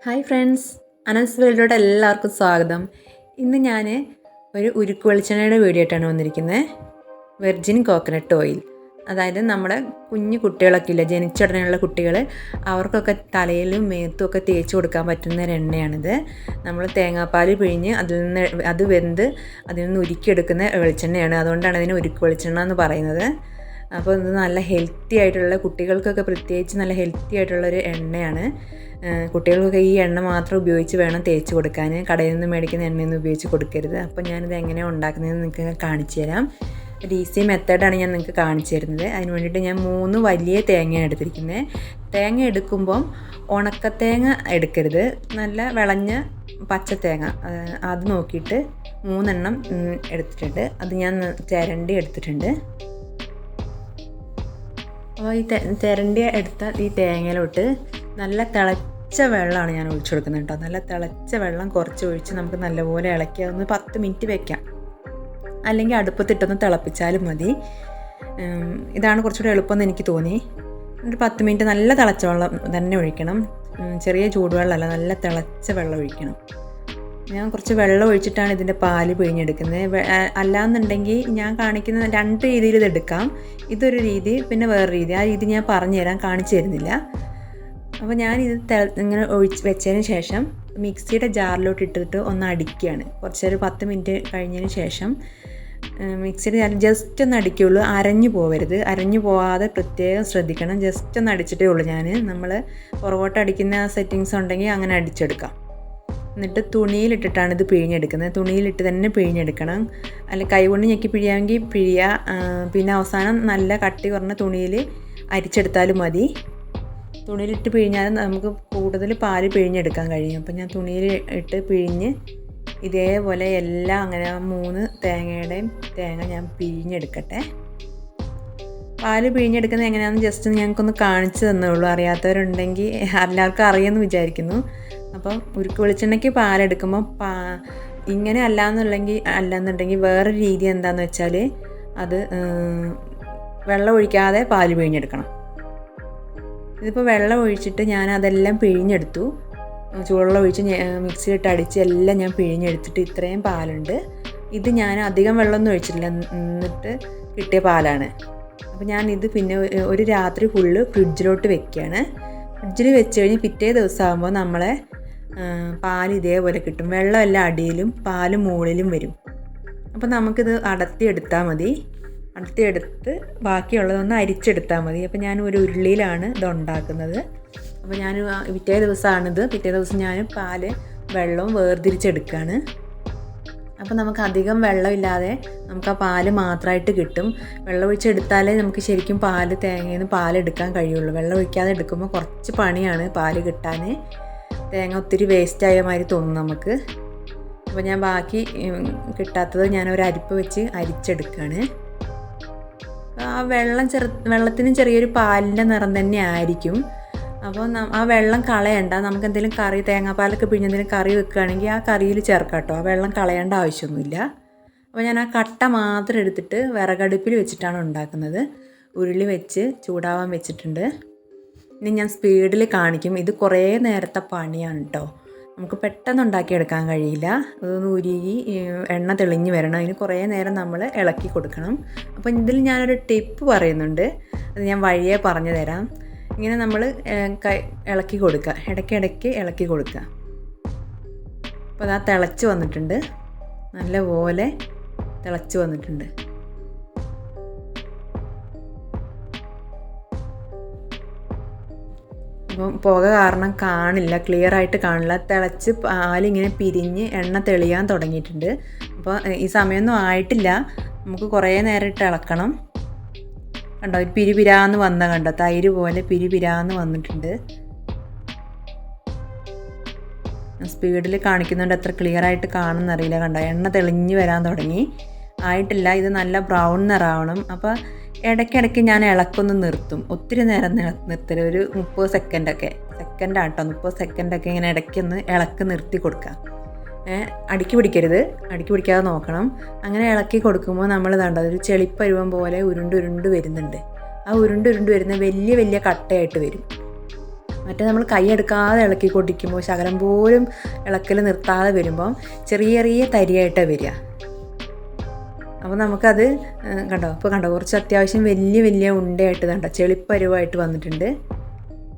Hi friends, Anas വേൾഡിലോട്ട് എല്ലാവർക്കും സ്വാഗതം. ഇന്ന് ഞാൻ ഒരു ഉരുക്ക് വെളിച്ചെണ്ണയുടെ വീഡിയോ ആയിട്ടാണ് വന്നിരിക്കുന്നത്. വെർജിൻ കോക്കനട്ട് ഓയിൽ, അതായത് നമ്മുടെ കുഞ്ഞു കുട്ടികളൊക്കെ ഇല്ല, ജനിച്ചുടനെയുള്ള കുട്ടികൾ, അവർക്കൊക്കെ തലയിലും മേത്തും ഒക്കെ തേച്ച് കൊടുക്കാൻ പറ്റുന്ന ഒരു എണ്ണയാണിത്. നമ്മൾ തേങ്ങാപ്പാൽ പിഴിഞ്ഞ് അത് വെന്ത് അതിൽ നിന്ന് ഉരുക്കിയെടുക്കുന്ന വെളിച്ചെണ്ണയാണ്. അതുകൊണ്ടാണ് അതിന് ഉരുക്ക് വെളിച്ചെണ്ണ എന്ന് പറയുന്നത്. അപ്പോൾ ഇത് നല്ല ഹെൽത്തി ആയിട്ടുള്ള, കുട്ടികൾക്കൊക്കെ പ്രത്യേകിച്ച് നല്ല ഹെൽത്തി ആയിട്ടുള്ളൊരു എണ്ണയാണ്. കുട്ടികൾക്കൊക്കെ ഈ എണ്ണ മാത്രം ഉപയോഗിച്ച് വേണം തേച്ച് കൊടുക്കാൻ. കടയിൽ നിന്ന് മേടിക്കുന്ന എണ്ണയൊന്നും ഉപയോഗിച്ച് കൊടുക്കരുത്. അപ്പോൾ ഞാനിത് എങ്ങനെയാണ് ഉണ്ടാക്കുന്നതെന്ന് നിങ്ങൾക്ക് കാണിച്ചു തരാം. ഒരു ഈസി മെത്തേഡാണ് ഞാൻ നിങ്ങൾക്ക് കാണിച്ചു തരുന്നത്. അതിന് വേണ്ടിയിട്ട് ഞാൻ 3 വലിയ തേങ്ങ എടുത്തിരിക്കുന്നത്. തേങ്ങ എടുക്കുമ്പം ഉണക്കത്തേങ്ങ എടുക്കരുത്, നല്ല വിളഞ്ഞ പച്ചത്തേങ്ങ അത് നോക്കിയിട്ട് 3 എണ്ണം എടുത്തിട്ടുണ്ട്. അത് ഞാൻ ചിരണ്ടി എടുത്തിട്ടുണ്ട്. അപ്പോൾ ഈ ചിരണ്ടി എടുത്ത ഈ തേങ്ങയിലോട്ട് നല്ല തിളച്ച വെള്ളമാണ് ഞാൻ ഒഴിച്ചു കൊടുക്കുന്നത് കേട്ടോ. നല്ല തിളച്ച വെള്ളം കുറച്ച് ഒഴിച്ച് നമുക്ക് നല്ലപോലെ ഇളക്കി അതൊന്ന് 10 മിനിറ്റ് വെക്കാം. അല്ലെങ്കിൽ അടുപ്പത്തിട്ടൊന്ന് തിളപ്പിച്ചാലും മതി. ഇതാണ് കുറച്ചുകൂടി എളുപ്പമെന്ന് എനിക്ക് തോന്നി. ഒരു 10 മിനിറ്റ് നല്ല തിളച്ച വെള്ളം തന്നെ ഒഴിക്കണം. ചെറിയ ചൂടുവെള്ളമല്ല, നല്ല തിളച്ച വെള്ളം ഒഴിക്കണം. ഞാൻ കുറച്ച് വെള്ളം ഒഴിച്ചിട്ടാണ് ഇതിൻ്റെ പാല് പിഴിഞ്ഞെടുക്കുന്നത്. അല്ലാന്നുണ്ടെങ്കിൽ ഞാൻ കാണിക്കുന്ന 2 രീതിയിൽ ഇതെടുക്കാം. ഇതൊരു രീതി, പിന്നെ വേറെ രീതി. ആ രീതി ഞാൻ പറഞ്ഞുതരാം, കാണിച്ചു തരുന്നില്ല. അപ്പോൾ ഞാനിത് ഇങ്ങനെ വെച്ചതിന് ശേഷം മിക്സിയുടെ ജാറിലോട്ട് ഇട്ടിട്ട് ഒന്ന് അടിക്കുകയാണ്. കുറച്ചൊരു 10 മിനിറ്റ് കഴിഞ്ഞതിന് ശേഷം മിക്സിയുടെ ജാറിൽ ജസ്റ്റ് ഒന്ന് അടിക്കുകയുള്ളൂ. അരഞ്ഞു പോകരുത്. അരഞ്ഞു പോകാതെ പ്രത്യേകം ശ്രദ്ധിക്കണം. ജസ്റ്റ് ഒന്ന് അടിച്ചിട്ടേ ഉള്ളൂ. നമ്മൾ പുറകോട്ട് അടിക്കുന്ന സെറ്റിങ്സ് ഉണ്ടെങ്കിൽ അങ്ങനെ അടിച്ചെടുക്കാം. എന്നിട്ട് തുണിയിലിട്ടിട്ടാണ് ഇത് പിഴിഞ്ഞെടുക്കുന്നത്. തുണിയിലിട്ട് തന്നെ പിഴിഞ്ഞെടുക്കണം. അല്ല കൈകൊണ്ട് ഞെക്കി പിഴിയാമെങ്കിൽ പിഴിയുക. പിന്നെ അവസാനം നല്ല കട്ടി കുറഞ്ഞ തുണിയിൽ അരിച്ചെടുത്താലും മതി. തുണിയിലിട്ട് പിഴിഞ്ഞാലും നമുക്ക് കൂടുതൽ പാല് പിഴിഞ്ഞെടുക്കാൻ കഴിയും. അപ്പോൾ ഞാൻ തുണിയിൽ ഇട്ട് പിഴിഞ്ഞ് ഇതേപോലെ എല്ലാം അങ്ങനെ 3 തേങ്ങയുടെയും തേങ്ങ ഞാൻ പിഴിഞ്ഞെടുക്കട്ടെ. പാല് പിഴിഞ്ഞെടുക്കുന്നത് എങ്ങനെയാണെന്ന് ജസ്റ്റ് ഞങ്ങൾക്കൊന്ന് കാണിച്ചു തന്നേയുള്ളൂ. അറിയാത്തവരുണ്ടെങ്കിൽ എല്ലാവർക്കും അറിയുമെന്ന് വിചാരിക്കുന്നു. അപ്പം ഉരുക്ക് വെളിച്ചെണ്ണയ്ക്ക് പാലെടുക്കുമ്പോൾ ഇങ്ങനെ അല്ലാന്നുണ്ടെങ്കിൽ വേറൊരു രീതി എന്താണെന്ന് വെച്ചാൽ അത് വെള്ളം ഒഴിക്കാതെ പാല് പിഴിഞ്ഞെടുക്കണം. ഇതിപ്പോൾ വെള്ളം ഒഴിച്ചിട്ട് ഞാൻ അതെല്ലാം പിഴിഞ്ഞെടുത്തു. ചൂടുവെള്ളം ഒഴിച്ച് മിക്സിയിലിട്ട് അടിച്ച് എല്ലാം ഞാൻ പിഴിഞ്ഞെടുത്തിട്ട് ഇത്രയും പാലുണ്ട്. ഇത് ഞാൻ അധികം വെള്ളമൊന്നും ഒഴിച്ചിട്ടില്ല, എന്നിട്ട് കിട്ടിയ പാലാണ്. അപ്പോൾ ഞാനിത് പിന്നെ ഒരു രാത്രി ഫുള്ള് ഫ്രിഡ്ജിലോട്ട് വെക്കുകയാണ്. ഫ്രിഡ്ജിൽ വെച്ച് കഴിഞ്ഞ് പിറ്റേ ദിവസം ആകുമ്പോൾ നമ്മളെ പാല് ഇതേപോലെ കിട്ടും. വെള്ളമെല്ലാം അടിയിലും പാല് മുകളിലും വരും. അപ്പോൾ നമുക്കിത് അടർത്തിയെടുത്താൽ മതി. അടർത്തിയെടുത്ത് ബാക്കിയുള്ളതൊന്ന് അരിച്ചെടുത്താൽ മതി. അപ്പോൾ ഞാൻ ഒരു ഉരുളിയിലാണ് ഇത് ഉണ്ടാക്കുന്നത്. അപ്പോൾ ഞാൻ പിറ്റേ ദിവസം ഞാൻ പാല് വെള്ളവും വേർതിരിച്ചെടുക്കുകയാണ്. അപ്പോൾ നമുക്ക് അധികം വെള്ളമില്ലാതെ നമുക്ക് ആ പാല് മാത്രമായിട്ട് കിട്ടും. വെള്ളം ഒഴിച്ചെടുത്താലേ നമുക്ക് ശരിക്കും തേങ്ങയിൽ നിന്ന് പാലെടുക്കാൻ കഴിയുള്ളൂ. വെള്ളം ഒഴിക്കാതെ എടുക്കുമ്പോൾ കുറച്ച് പണിയാണ് പാല് കിട്ടാൻ. തേങ്ങ ഒത്തിരി വേസ്റ്റായ മാതിരി തോന്നും നമുക്ക്. അപ്പോൾ ഞാൻ ബാക്കി കിട്ടാത്തത് ഞാൻ ഒരു അരിപ്പ് വെച്ച് അരിച്ചെടുക്കുകയാണ്. ആ വെള്ളത്തിന് ചെറിയൊരു പാലിൻ്റെ നിറം തന്നെ ആയിരിക്കും. അപ്പോൾ ആ വെള്ളം കളയണ്ട. നമുക്ക് എന്തെങ്കിലും കറി, തേങ്ങാപ്പാലൊക്കെ പിഴിഞ്ഞെന്തെങ്കിലും കറി വെക്കുകയാണെങ്കിൽ ആ കറിയിൽ ചേർക്കാം കേട്ടോ. ആ വെള്ളം കളയേണ്ട ആവശ്യമൊന്നുമില്ല. അപ്പോൾ ഞാൻ ആ കട്ട മാത്രം എടുത്തിട്ട് വിറകടുപ്പിൽ വെച്ചിട്ടാണ് ഉണ്ടാക്കുന്നത്. ഉരുളി വെച്ച് ചൂടാവാൻ വെച്ചിട്ടുണ്ട്. ഇനി ഞാൻ സ്പീഡിൽ കാണിക്കും. ഇത് കുറേ നേരത്തെ പണിയാണ് കേട്ടോ. നമുക്ക് പെട്ടെന്ന് ഉണ്ടാക്കിയെടുക്കാൻ കഴിയില്ല. അതൊന്ന് ഉരുകി എണ്ണ തെളിഞ്ഞ് വരണം. അതിന് കുറേ നേരം നമ്മൾ ഇളക്കി കൊടുക്കണം. അപ്പോൾ ഇതിൽ ഞാനൊരു ടിപ്പ് പറയുന്നുണ്ട്, അത് ഞാൻ വഴിയേ പറഞ്ഞു തരാം. ഇങ്ങനെ നമ്മൾ ഇളക്കി കൊടുക്കുക, ഇടയ്ക്കിടയ്ക്ക് ഇളക്കി കൊടുക്കുക. അപ്പോൾ അത് തിളച്ച് വന്നിട്ടുണ്ട്, നല്ലപോലെ തിളച്ച് വന്നിട്ടുണ്ട്. അപ്പം പുക കാരണം ക്ലിയർ ആയിട്ട് കാണില്ല. തിളച്ച് പാലിങ്ങനെ പിരിഞ്ഞ് എണ്ണ തെളിയാൻ തുടങ്ങിയിട്ടുണ്ട്. അപ്പോൾ ഈ സമയമൊന്നും ആയിട്ടില്ല, നമുക്ക് കുറേ നേരം ഇട്ട് ഇളക്കണം. കണ്ടോ, ഒരു പിരിപിരാന്ന് കണ്ടോ, തൈര് പോലെ പിരിപിരാന്ന് വന്നിട്ടുണ്ട്. സ്പീഡിൽ കാണിക്കുന്നുണ്ട്, എത്ര ക്ലിയർ ആയിട്ട് കാണുമെന്നറിയില്ല. കണ്ടോ, എണ്ണ തെളിഞ്ഞ് വരാൻ തുടങ്ങി. ആയിട്ടില്ല, ഇത് നല്ല ബ്രൗൺ നിറാവണം. അപ്പോൾ ഇടയ്ക്കിടയ്ക്ക് ഞാൻ ഇളക്കൊന്ന് നിർത്തും. ഒത്തിരി നേരം നിർത്തരുത്. ഒരു 30 സെക്കൻഡാട്ടോ, 30 സെക്കൻഡൊക്കെ ഇങ്ങനെ ഇടയ്ക്കൊന്ന് ഇളക്ക് നിർത്തി കൊടുക്കുക. അടുക്കി പിടിക്കാതെ നോക്കണം. അങ്ങനെ ഇളക്കി കൊടുക്കുമ്പോൾ നമ്മൾ കണ്ടത് ഒരു ചെളിപ്പരുവം പോലെ ഉരുണ്ട് വരുന്നുണ്ട്. ആ ഉരുണ്ട് വരുന്ന വലിയ കട്ടയായിട്ട് വരും. മറ്റേ നമ്മൾ കൈ എടുക്കാതെ ഇളക്കി കൊണ്ടിരിക്കുമ്പോൾ ശകലം പോലും ഇളക്കൽ നിർത്താതെ വരുമ്പം ചെറിയ ചെറിയ തരിയായിട്ടാണ് വരിക. അപ്പോൾ നമുക്കത് കണ്ടോ കുറച്ച് അത്യാവശ്യം വലിയ ഉണ്ടയായിട്ട് കണ്ടോ ചെളിപ്പരുവായിട്ട് വന്നിട്ടുണ്ട്.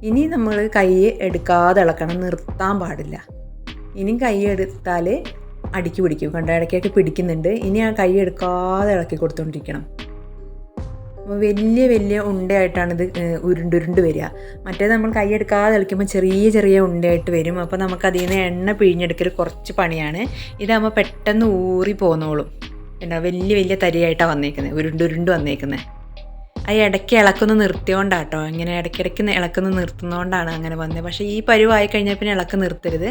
ഇനി നമ്മൾ കൈ എടുക്കാതെ ഇളക്കണം, നിർത്താൻ പാടില്ല. ഇനിയും കൈ എടുത്താൽ അടിക്ക് പിടിക്കും. കണ്ടോ ഇടയ്ക്കൊക്കെ പിടിക്കുന്നുണ്ട്. ഇനി ആ കൈ എടുക്കാതെ ഇളക്കി കൊടുത്തുകൊണ്ടിരിക്കണം. അപ്പോൾ വലിയ ഉണ്ടയായിട്ടാണ് ഇത് ഉരുണ്ട് വരിക. മറ്റേത് നമ്മൾ കൈ എടുക്കാതെ ഇളക്കുമ്പോൾ ചെറിയ ഉണ്ടയായിട്ട് വരും. അപ്പോൾ നമുക്കതിൽ നിന്ന് എണ്ണ പിഴിഞ്ഞെടുക്കൽ കുറച്ച് പണിയാണ്. ഇതാകുമ്പോൾ പെട്ടെന്ന് ഊറി പോന്നോളും. എന്താ വലിയ തരിയായിട്ടാണ് വന്നേക്കുന്നത്, ഉരുണ്ട് വന്നേക്കുന്നത്. അത് ഇടയ്ക്ക് ഇളക്കൊന്ന് നിർത്തിയോണ്ടാട്ടോ, ഇങ്ങനെ ഇടയ്ക്കിടയ്ക്ക് ഇളക്കൊന്ന് നിർത്തുന്നതുകൊണ്ടാണ് അങ്ങനെ വന്നത്. പക്ഷേ ഈ പരുവായി കഴിഞ്ഞാൽ പിന്നെ ഇളക്ക് നിർത്തരുത്,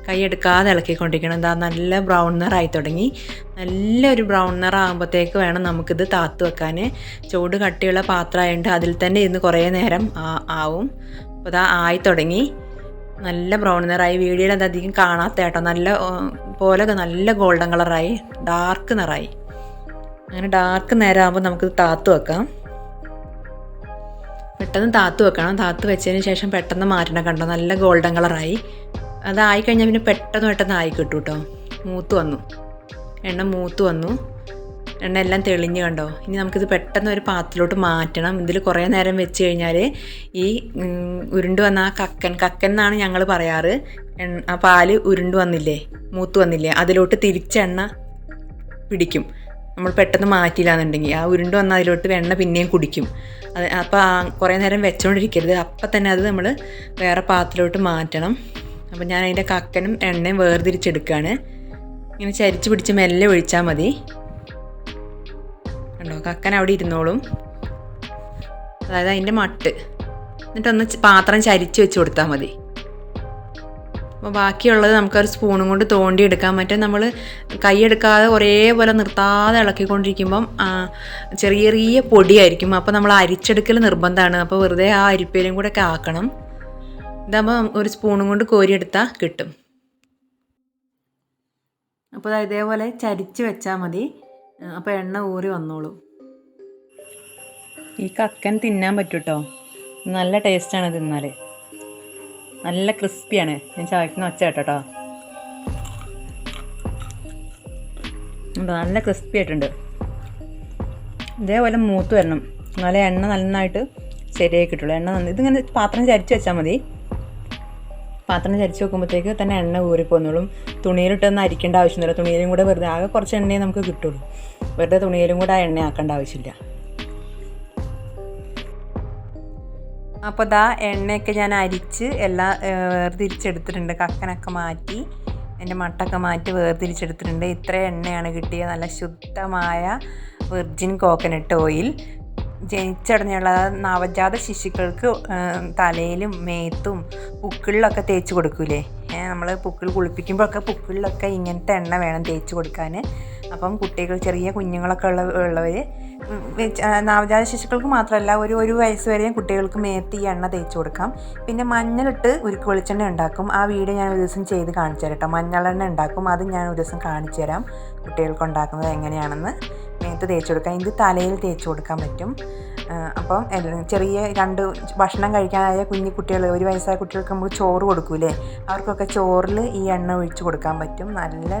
കൈ എടുക്കാതെ ഇളക്കിക്കൊണ്ടിരിക്കണം. എന്താ നല്ല ബ്രൗൺ നിറായി തുടങ്ങി. നല്ലൊരു ബ്രൗൺ നിറാകുമ്പോഴത്തേക്ക് വേണം നമുക്കിത് താത്ത് വെക്കാൻ. ചൂട് കട്ടിയുള്ള പാത്രമായതുകൊണ്ട് അതിൽ തന്നെ ഇരുന്ന് കുറേ നേരം ആവും. അപ്പോൾ ഇതാ ആയി തുടങ്ങി, നല്ല ബ്രൗൺ നിറായി. വീഡിയോയിൽ അത് അധികം കാണാത്ത കേട്ടോ, നല്ല ഗോൾഡൻ കളറായി, ഡാർക്ക് നിറായി. അങ്ങനെ ഡാർക്ക് നേരമാകുമ്പോൾ നമുക്കിത് താത്ത് വെക്കാം. പെട്ടെന്ന് താത്ത് വെക്കണം. താത്ത് വെച്ചതിന് ശേഷം പെട്ടെന്ന് മാറ്റണം. കണ്ടോ നല്ല ഗോൾഡൻ കളറായി. അതായി കഴിഞ്ഞാൽ പിന്നെ പെട്ടെന്ന് ആയി കിട്ടും കേട്ടോ. എണ്ണ മൂത്ത് വന്നു. എണ്ണ എല്ലാം തെളിഞ്ഞ് കണ്ടോ. ഇനി നമുക്കിത് പെട്ടെന്ന് ഒരു പാത്രത്തിലോട്ട് മാറ്റണം. ഇതിൽ കുറേ നേരം വെച്ച് കഴിഞ്ഞാൽ ഈ ഉരുണ്ട് വന്ന ആ കക്കൻ എന്നാണ് ഞങ്ങൾ പറയാറ്. ആ പാല് ഉരുണ്ട് മൂത്ത് വന്നില്ലേ, അതിലോട്ട് തിരിച്ചെണ്ണ പിടിക്കും. നമ്മൾ പെട്ടെന്ന് മാറ്റിയില്ലാന്നുണ്ടെങ്കിൽ ആ ഉരുണ്ട് വന്ന അതിലോട്ട് എണ്ണ പിന്നെയും കുടിക്കും. അപ്പോൾ കുറേ നേരം വെച്ചുകൊണ്ടിരിക്കരുത്. അപ്പം തന്നെ അത് നമ്മൾ വേറെ പാത്രത്തിലോട്ട് മാറ്റണം. അപ്പോൾ ഞാൻ അതിൻ്റെ കക്കനും എണ്ണയും വേർതിരിച്ചെടുക്കുകയാണ്. ഇങ്ങനെ ചരിച്ച് പിടിച്ച് മെല്ലെ ഒഴിച്ചാൽ മതി. കണ്ടോ കക്കൻ അവിടെ ഇരുന്നോളും. അതായത് അതിൻ്റെ മട്ട്. എന്നിട്ടൊന്ന് പാത്രം ചരിച്ച് വെച്ച് കൊടുത്താൽ മതി. അപ്പോൾ ബാക്കിയുള്ളത് നമുക്കൊരു സ്പൂണും കൊണ്ട് തോണ്ടിയെടുക്കാൻ പറ്റും. നമ്മൾ കൈയെടുക്കാതെ ഒരേപോലെ നിർത്താതെ ഇളക്കിക്കൊണ്ടിരിക്കുമ്പം ചെറിയ പൊടിയായിരിക്കും. അപ്പോൾ നമ്മൾ അരിച്ചെടുക്കൽ നിർബന്ധമാണ്. അപ്പോൾ വെറുതെ ആ അരിപ്പയിലും കൂടെ ഒക്കെ ആക്കണം. ഇതാകുമ്പോൾ ഒരു സ്പൂണും കൊണ്ട് കോരിയെടുത്താൽ കിട്ടും. അപ്പോൾ ഇതേപോലെ ചരിച്ച് വെച്ചാൽ മതി. അപ്പോൾ എണ്ണ ഊറി വന്നോളും. ഈ കക്കൻ തിന്നാൻ പറ്റും കേട്ടോ, നല്ല ടേസ്റ്റാണ് തിന്നാൽ. നല്ല ക്രിസ്പിയാണ്. ഞാൻ ചവയ്ക്കുന്ന ഒച്ച കേട്ടോ. നല്ല ക്രിസ്പി ആയിട്ടുണ്ട്. ഇതേപോലെ മൂത്ത് വരണം, എന്നാലേ എണ്ണ നന്നായിട്ട് ശരിയായി കിട്ടുള്ളൂ. ഇതിങ്ങനെ പാത്രം ചരിച്ച് വെച്ചാൽ മതി. പാത്രം ചരിച്ച് വെക്കുമ്പോഴത്തേക്ക് തന്നെ എണ്ണ ഊറിപ്പോന്നോളും. തുണിയിലിട്ടൊന്നും അരിക്കേണ്ട ആവശ്യമൊന്നുമില്ല. തുണിയിലും കൂടെ വെറുതെ ആകെ കുറച്ച് എണ്ണയെ നമുക്ക് കിട്ടുള്ളൂ. വെറുതെ തുണിയിലും കൂടെ ആ എണ്ണ ആക്കേണ്ട ആവശ്യമില്ല. അപ്പോൾ എണ്ണയൊക്കെ ഞാൻ അരിച്ച് എല്ലാം വേർതിരിച്ചെടുത്തിട്ടുണ്ട്. കക്കനൊക്കെ മാറ്റി എൻ്റെ മട്ടൊക്കെ മാറ്റി വേർതിരിച്ചെടുത്തിട്ടുണ്ട്. ഇത്ര എണ്ണയാണ് കിട്ടിയത്. നല്ല ശുദ്ധമായ വെർജിൻ കോക്കനട്ട് ഓയിൽ. ജനിച്ചടഞ്ഞുള്ള നവജാത ശിശുക്കൾക്ക് തലയിലും മേത്തും പുക്കിളിലൊക്കെ തേച്ച് കൊടുക്കൂലേ, നമ്മൾ പുക്കിൾ കുളിപ്പിക്കുമ്പോഴൊക്കെ പുക്കിളിലൊക്കെ ഇങ്ങനത്തെ എണ്ണ വേണം തേച്ച് കൊടുക്കാൻ. അപ്പം കുട്ടികൾ ചെറിയ കുഞ്ഞുങ്ങളൊക്കെ ഉള്ളവർ, നവജാത ശിശുക്കൾക്ക് മാത്രമല്ല ഒരു വയസ്സ് വരെയും കുട്ടികൾക്ക് മേത്ത് ഈ എണ്ണ തേച്ച് കൊടുക്കാം. പിന്നെ മഞ്ഞളിട്ട് ഉരുക്ക് വെളിച്ചെണ്ണ ഉണ്ടാക്കും. ആ വീഡിയോ ഞാൻ ഒരു ദിവസം ചെയ്ത് കാണിച്ചു തരാം കേട്ടോ. മഞ്ഞളെണ്ണ ഉണ്ടാക്കും, അത് ഞാൻ ഒരു ദിവസം കാണിച്ചു തരാം കുട്ടികൾക്ക് ഉണ്ടാക്കുന്നത് എങ്ങനെയാണെന്ന്. മേത്ത് തേച്ച് കൊടുക്കാം. ഇത് തലയിൽ തേച്ച് കൊടുക്കാൻ പറ്റും. അപ്പം ചെറിയ ഭക്ഷണം കഴിക്കാനായ കുഞ്ഞു കുട്ടികൾ, ഒരു വയസ്സായ കുട്ടികൾക്ക് നമ്മൾ ചോറ് കൊടുക്കൂലേ, അവർക്കൊക്കെ ചോറിൽ ഈ എണ്ണ ഒഴിച്ച് കൊടുക്കാൻ പറ്റും. നല്ല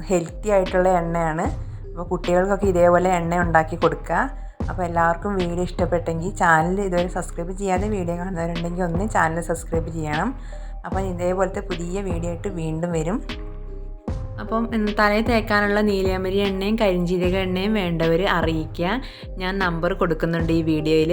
ഹെൽത്തി ആയിട്ടുള്ള എണ്ണയാണ്. അപ്പോൾ കുട്ടികൾക്കൊക്കെ ഇതേപോലെ എണ്ണ ഉണ്ടാക്കി കൊടുക്കുക. അപ്പോൾ എല്ലാവർക്കും വീഡിയോ ഇഷ്ടപ്പെട്ടെങ്കിൽ ചാനൽ ഇതുവരെ സബ്സ്ക്രൈബ് ചെയ്യാതെ വീഡിയോ കാണുന്നവരുണ്ടെങ്കിൽ ഒന്ന് ചാനൽ സബ്സ്ക്രൈബ് ചെയ്യണം. അപ്പം ഇതേപോലത്തെ പുതിയ വീഡിയോ ആയിട്ട് വീണ്ടും വരും. അപ്പം തലയിൽ തേക്കാനുള്ള നീലയമരി എണ്ണയും കരിഞ്ജീരക എണ്ണയും വേണ്ടവർ അറിയിക്കുക. ഞാൻ നമ്പർ കൊടുക്കുന്നുണ്ട് ഈ വീഡിയോയിൽ.